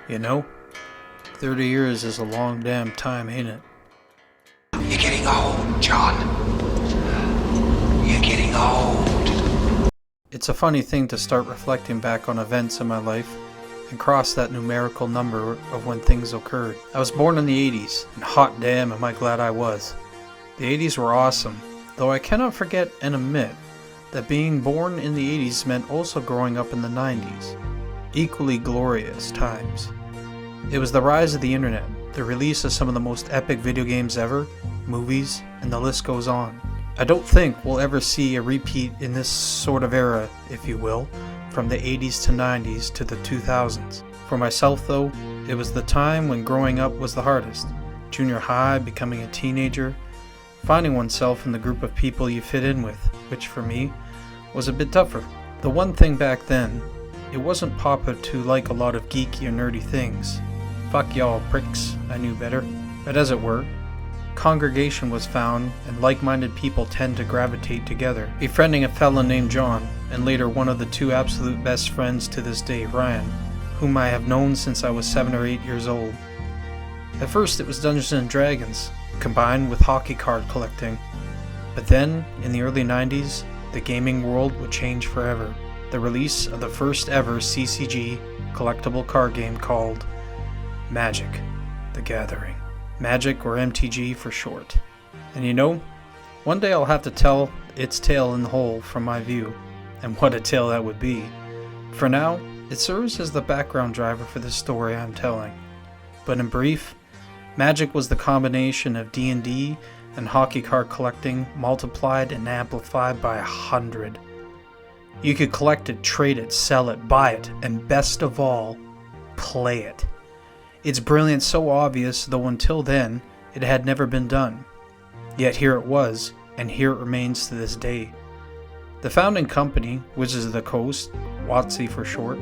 You know, 30 years is a long damn time, ain't it? You're getting old, John. You're getting old. It's a funny thing to start reflecting back on events in my life and cross that numerical number of when things occurred. I was born in the 80s, and hot damn am I glad I was. The 80s were awesome, though I cannot forget and admit that being born in the 80s meant also growing up in the 90s. Equally glorious times. It was the rise of the internet, the release of some of the most epic video games ever, movies, and the list goes on. I don't think we'll ever see a repeat in this sort of era, if you will, from the 80s to 90s to the 2000s. For myself though, it was the time when growing up was the hardest. Junior high, becoming a teenager, finding oneself in the group of people you fit in with, which for me was a bit tougher. The one thing back then, it wasn't popular to like a lot of geeky or nerdy things. Fuck y'all pricks, I knew better. But as it were, congregation was found and like-minded people tend to gravitate together. Befriending a fella named John, and later one of the two absolute best friends to this day, Ryan, whom I have known since I was 7 or 8 years old. At first it was Dungeons and Dragons, combined with hockey card collecting. But then, in the early 90s, the gaming world would change forever. The release of the first ever CCG collectible card game called Magic: The Gathering. Magic, or MTG for short. And you know, one day I'll have to tell its tale in whole from my view, and what a tale that would be. For now, it serves as the background driver for the story I'm telling. But in brief, Magic was the combination of D&D and hockey card collecting multiplied and amplified by 100. You could collect it, trade it, sell it, buy it, and best of all, play it. Its brilliance so obvious, though until then, it had never been done. Yet here it was, and here it remains to this day. The founding company, Wizards of the Coast, WotC for short,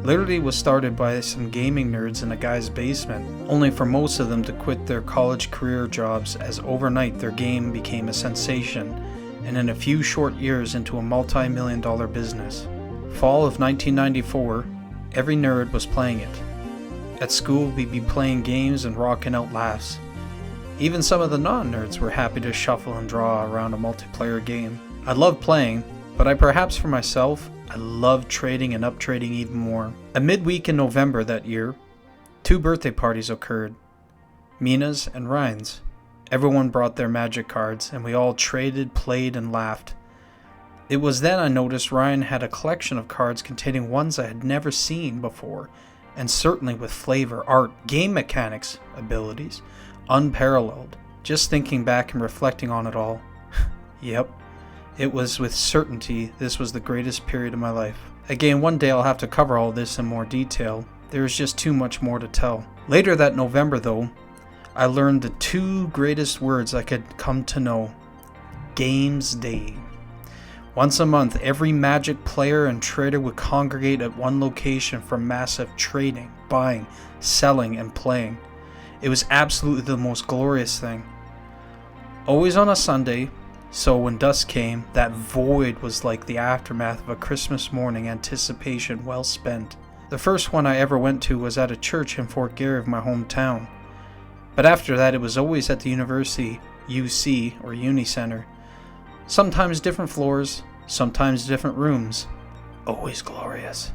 literally was started by some gaming nerds in a guy's basement, only for most of them to quit their college career jobs as overnight their game became a sensation, and in a few short years into a multi-million-dollar business. Fall of 1994, every nerd was playing it. At school, we'd be playing games and rocking out laughs. Even some of the non-nerds were happy to shuffle and draw around a multiplayer game. I loved playing, but for myself, I loved trading and up-trading even more. A midweek in November that year, 2 birthday parties occurred. Mina's and Ryan's. Everyone brought their Magic cards, and we all traded, played, and laughed. It was then I noticed Ryan had a collection of cards containing ones I had never seen before, and certainly with flavor, art, game mechanics, abilities, unparalleled. Just thinking back and reflecting on it all, yep, it was with certainty this was the greatest period of my life. Again, one day I'll have to cover all this in more detail. There is just too much more to tell. Later that November though, I learned the 2 greatest words I could come to know. Games Day. Once a month, every Magic player and trader would congregate at one location for massive trading, buying, selling, and playing. It was absolutely the most glorious thing. Always on a Sunday, so when dusk came, that void was like the aftermath of a Christmas morning anticipation well spent. The first one I ever went to was at a church in Fort Garry of my hometown. But after that, it was always at the university, UC, or Uni Center. Sometimes different floors, sometimes different rooms. Always glorious.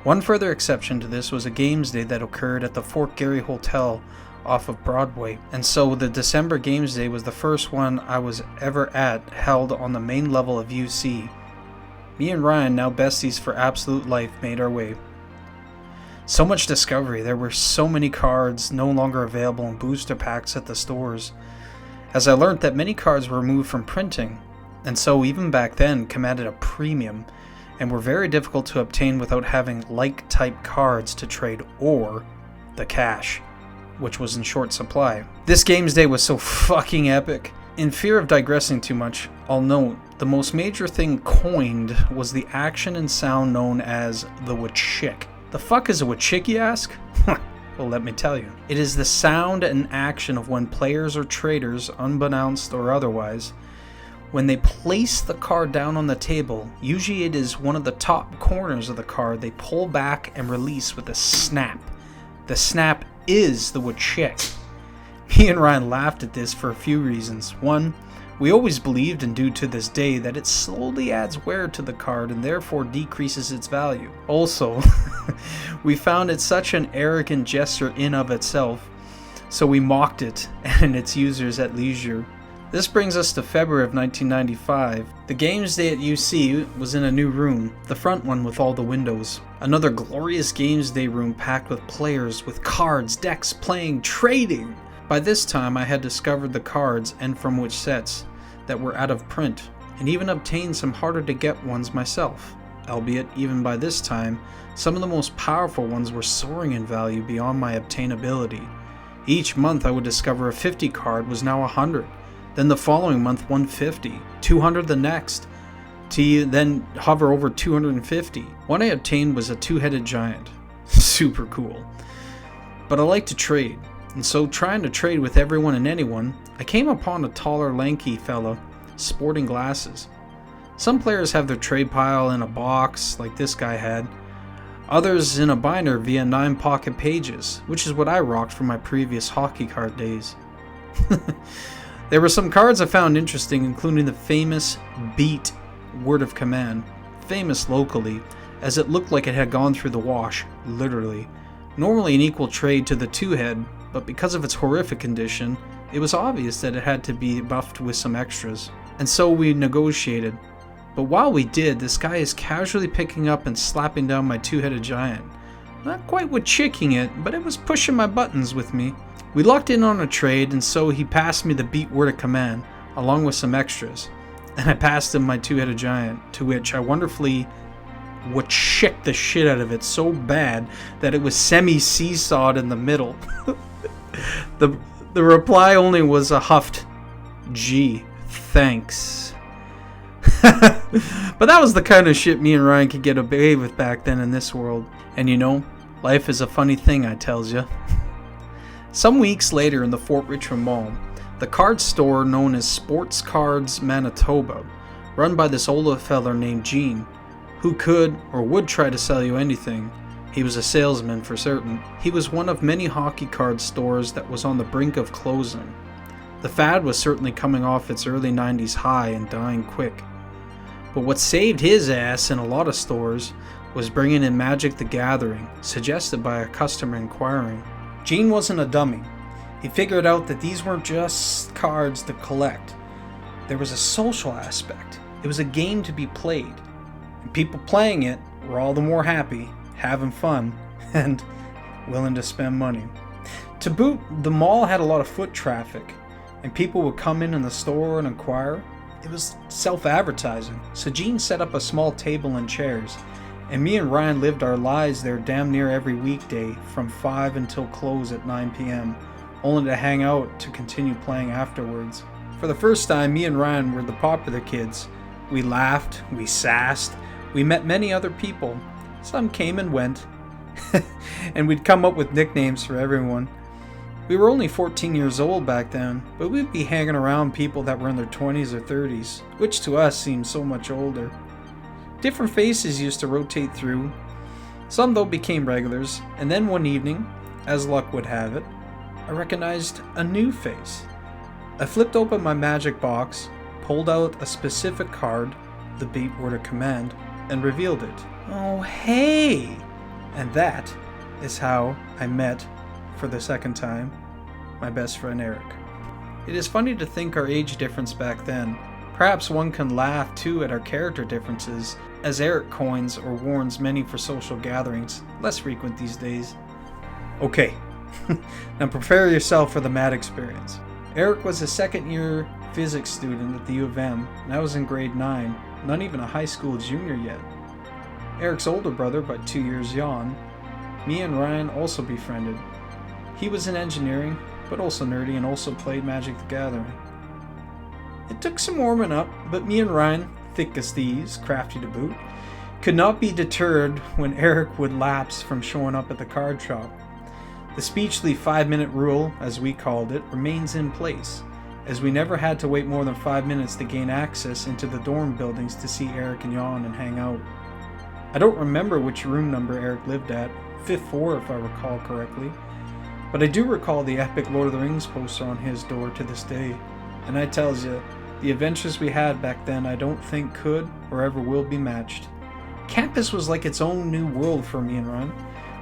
One further exception to this was a games day that occurred at the Fort Garry Hotel off of Broadway. And so the December games day was the first one I was ever at, held on the main level of UC. Me and Ryan, now besties for absolute life, made our way. So much discovery. There were so many cards no longer available in booster packs at the stores, as I learned that many cards were removed from printing, and so even back then commanded a premium and were very difficult to obtain without having like-type cards to trade or the cash, which was in short supply. This games day was so fucking epic. In fear of digressing too much, I'll note the most major thing coined was the action and sound known as the wachik. The fuck is a wachik, you ask? Well, let me tell you. It is the sound and action of when players or traders, unbeknownst or otherwise, when they place the card down on the table, usually it is one of the top corners of the card, they pull back and release with a snap, The snap is the wood chick. Me and Ryan laughed at this for a few reasons. One, we always believed, and do to this day, that it slowly adds wear to the card and therefore decreases its value. Also, we found it such an arrogant gesture in of itself, so we mocked it and its users at leisure. This brings us to February of 1995. The games day at UC was in a new room, the front one with all the windows. Another glorious games day room packed with players, with cards, decks, playing, trading. By this time I had discovered the cards, and from which sets, that were out of print, and even obtained some harder to get ones myself, albeit even by this time, some of the most powerful ones were soaring in value beyond my obtainability. Each month I would discover a 50 card was now 100, then the following month 150, 200 the next, to then hover over 250. One I obtained was a two-headed giant. Super cool. But I like to trade. And so, trying to trade with everyone and anyone, I came upon a taller, lanky fella sporting glasses. Some players have their trade pile in a box, like this guy had. Others in a binder via 9 pocket pages, which is what I rocked from my previous hockey card days. There were some cards I found interesting, including the famous Beat Word of Command, famous locally, as it looked like it had gone through the wash, literally. Normally an equal trade to the two-head, but because of its horrific condition, it was obvious that it had to be buffed with some extras. And so we negotiated. But while we did, this guy is casually picking up and slapping down my two-headed giant. Not quite with chicking it, but it was pushing my buttons with me. We locked in on a trade, and so he passed me the Beat Word of Command, along with some extras. And I passed him my two-headed giant, to which I wonderfully would chick the shit out of it so bad that it was semi-seesawed in the middle. The reply only was a huffed, "Gee, thanks." But that was the kind of shit me and Ryan could get away with back then in this world. And you know, life is a funny thing, I tells ya. Some weeks later in the Fort Richmond Mall, the card store known as Sports Cards Manitoba, run by this older feller named Gene, who could or would try to sell you anything. He was a salesman for certain. He was one of many hockey card stores that was on the brink of closing. The fad was certainly coming off its early 90s high and dying quick. But what saved his ass in a lot of stores was bringing in Magic the Gathering, suggested by a customer inquiring. Gene wasn't a dummy. He figured out that these weren't just cards to collect. There was a social aspect. It was a game to be played. And people playing it were all the more happy, having fun, and willing to spend money. To boot, the mall had a lot of foot traffic, and people would come in the store and inquire. It was self-advertising, so Gene set up a small table and chairs, and me and Ryan lived our lives there damn near every weekday from 5 until close at 9 p.m., only to hang out to continue playing afterwards. For the first time, me and Ryan were the popular kids. We laughed, we sassed, we met many other people. Some came and went, and we'd come up with nicknames for everyone. We were only 14 years old back then, but we'd be hanging around people that were in their 20s or 30s, which to us seemed so much older. Different faces used to rotate through. Some though became regulars, and then one evening, as luck would have it, I recognized a new face. I flipped open my magic box, pulled out a specific card, the Beat Word of Command, and revealed it. Oh, hey! And that is how I met, for the second time, my best friend Eric. It is funny to think our age difference back then. Perhaps one can laugh too at our character differences, as Eric coins or warns many for social gatherings, less frequent these days. Okay, now prepare yourself for the mad experience. Eric was a second-year physics student at the U of M, and I was in grade 9, not even a high school junior yet. Eric's older brother, by 2 years Jan, me and Ryan also befriended. He was in engineering, but also nerdy and also played Magic the Gathering. It took some warming up, but me and Ryan, thick as thieves, crafty to boot, could not be deterred when Eric would lapse from showing up at the card shop. The Speechly 5-minute rule, as we called it, remains in place, as we never had to wait more than 5 minutes to gain access into the dorm buildings to see Eric and Jan and hang out. I don't remember which room number Eric lived at, fifth floor if I recall correctly. But I do recall the epic Lord of the Rings poster on his door to this day. And I tells you, the adventures we had back then I don't think could or ever will be matched. Campus was like its own new world for me and Ron.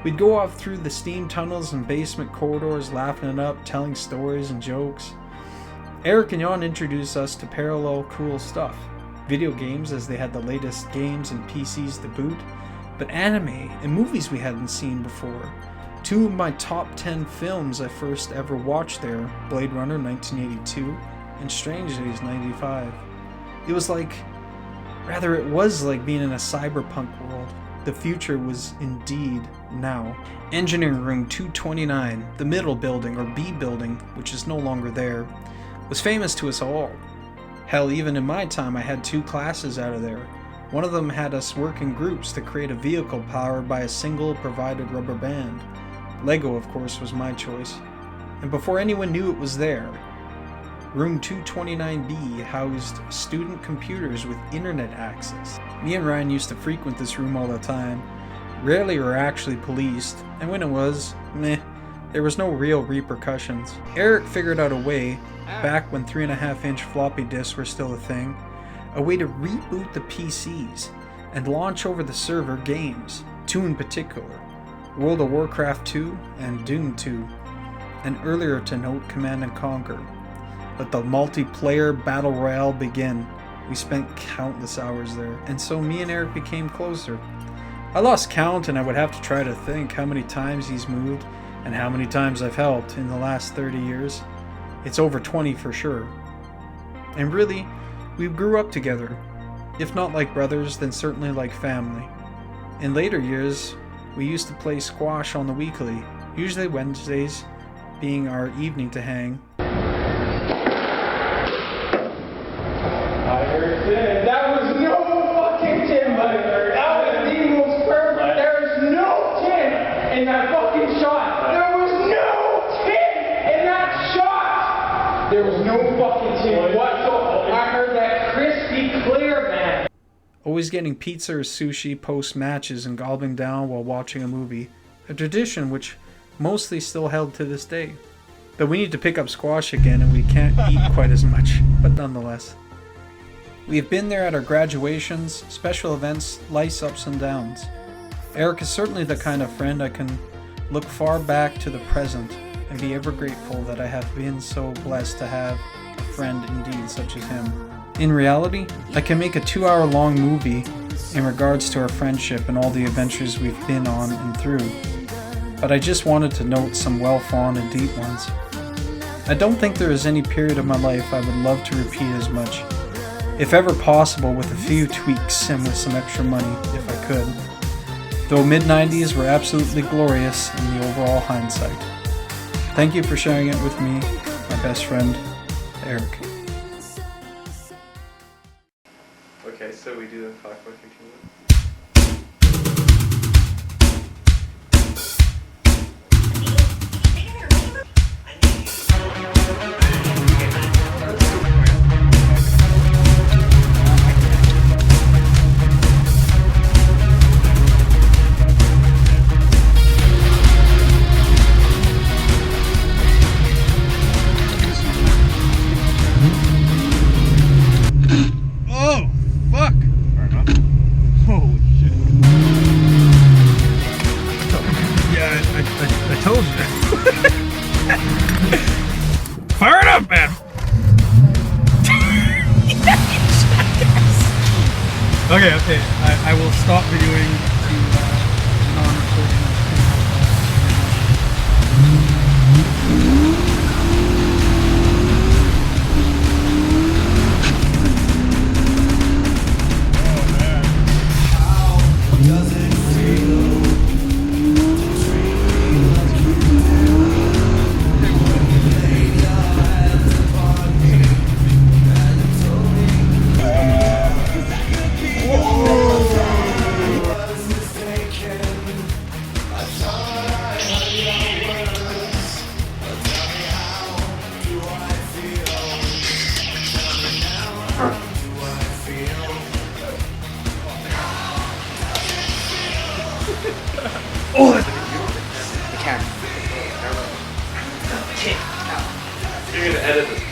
We'd go off through the steam tunnels and basement corridors, laughing it up, telling stories and jokes. Eric and Jan introduced us to parallel cool stuff. Video games, as they had the latest games and PCs to boot, but anime and movies we hadn't seen before. Two of my top 10 films I first ever watched there, Blade Runner 1982 and Strange Days 95. It was like being in a cyberpunk world. The future was indeed now. Engineering Room 229, the middle building, or B building, which is no longer there, was famous to us all. Hell, even in my time I had 2 classes out of there. One of them had us work in groups to create a vehicle powered by a single provided rubber band. Lego, of course, was my choice. And before anyone knew it was there, Room 229B housed student computers with internet access. Me and Ryan used to frequent this room all the time. Rarely were actually policed, and when it was, meh, there was no real repercussions. Eric figured out a way, back when 3.5-inch floppy disks were still a thing, a way to reboot the PCs and launch over the server games, 2 in particular, World of Warcraft 2 and Doom 2, and earlier to note Command & Conquer. Let the multiplayer battle royale begin. We spent countless hours there, and so me and Eric became closer. I lost count, and I would have to try to think how many times he's moved and how many times I've helped in the last 30 years. It's over 20 for sure. And really, we grew up together. If not like brothers, then certainly like family. In later years, we used to play squash on the weekly, usually Wednesdays being our evening to hang. That was no fucking Tim, buddy. That was the most perfect. There was no Tim in that fucking shot. There was no Tim in that shot. There was no fucking Tim whatsoever. I heard that crispy clear, man. Always getting pizza or sushi post matches and gobbling down while watching a movie. A tradition which mostly still held to this day. But we need to pick up squash again and we can't eat quite as much, but nonetheless. We have been there at our graduations, special events, life's ups and downs. Eric is certainly the kind of friend I can look far back to the present and be ever grateful that I have been so blessed to have a friend indeed such as him. In reality, I can make a 2-hour-long movie in regards to our friendship and all the adventures we've been on and through, but I just wanted to note some well-fond and deep ones. I don't think there is any period of my life I would love to repeat as much. If ever possible, with a few tweaks and with some extra money, if I could. Though mid-90s were absolutely glorious in the overall hindsight. Thank you for sharing it with me, my best friend, Eric. Okay, so we do the clockwork again. Fire it up, man! Okay, I will stop videoing to non-recording. Oh, You're gonna edit this